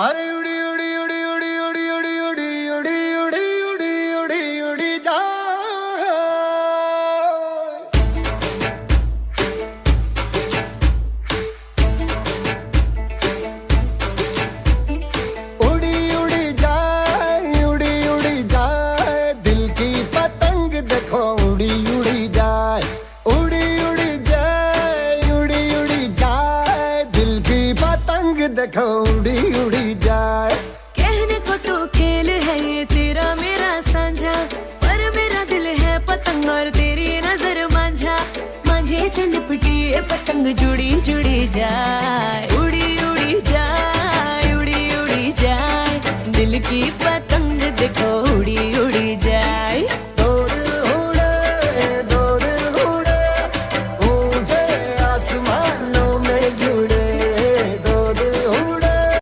अरे उड़ी उड़ी उड़ी उड़ी उड़ी उड़ी उड़ी उड़ी उड़ी उड़ी उड़ी उड़ी जा। उड़ी उड़ी जाए, उड़ी उड़ी जाए, दिल की पतंग देखो उड़ी उड़ी जाए। उड़ी उड़ी जाए, उड़ी उड़ी जाए, दिल की पतंग देखो उड़ी उड़ी जाए। कहने को तो खेल है ये तेरा मेरा साझा, पर मेरा दिल है पतंग और तेरी नजर मांझा। मांझे से लिपटी ये पतंग जुड़ी जुड़ी जाए। उड़ी उड़ी जाए, उड़ी उड़ी जाए, दिल की